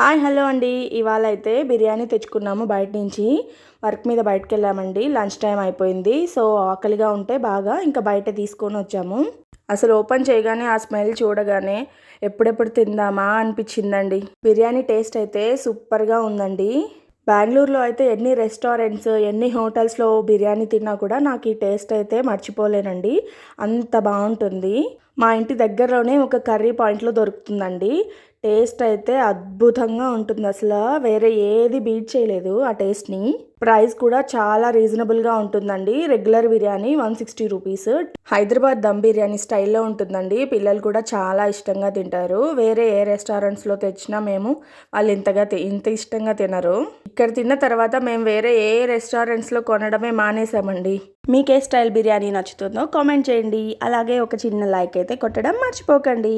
Hi hello అండి. ఇవాళ అయితే బిర్యానీ తెచ్చుకున్నాము బయట నుంచి. వర్క్ మీద బయటకు వెళ్ళామండి. లంచ్ టైం అయిపోయింది. సో ఆకలిగా ఉంటే బాగా ఇంకా బయట తీసుకొని వచ్చాము. అసలు ఓపెన్ చేయగానే ఆ స్మెల్ చూడగానే ఎప్పుడెప్పుడు తిందామా అనిపించిందండి. బిర్యానీ టేస్ట్ అయితే సూపర్గా ఉందండి. బెంగళూరులో అయితే ఎన్ని రెస్టారెంట్స్ ఎన్ని హోటల్స్లో బిర్యానీ తిన్నా కూడా నాకు ఈ టేస్ట్ అయితే మర్చిపోలేనండి. అంత బాగుంటుంది. మా ఇంటి దగ్గరలోనే ఒక కర్రీ పాయింట్లో దొరుకుతుందండి. టేస్ట్ అయితే అద్భుతంగా ఉంటుంది. అసలు వేరే ఏది బీట్ చేయలేదు ఆ టేస్ట్ని. ప్రైస్ కూడా చాలా రీజనబుల్గా ఉంటుందండి. Regular biryani 160 rupees. హైదరాబాద్ దమ్ బిర్యానీ స్టైల్లో ఉంటుందండి. పిల్లలు కూడా చాలా ఇష్టంగా తింటారు. వేరే ఏ రెస్టారెంట్స్లో తెచ్చినా వాళ్ళు ఇంత ఇష్టంగా తినరు. ఇక్కడ తిన్న తర్వాత మేము వేరే ఏ రెస్టారెంట్స్లో కొనడమే మానేసామండి. మీకే స్టైల్ బిర్యానీ నచ్చుతుందో కామెంట్ చేయండి. అలాగే ఒక చిన్న లైక్ అయితే కొట్టడం మర్చిపోకండి.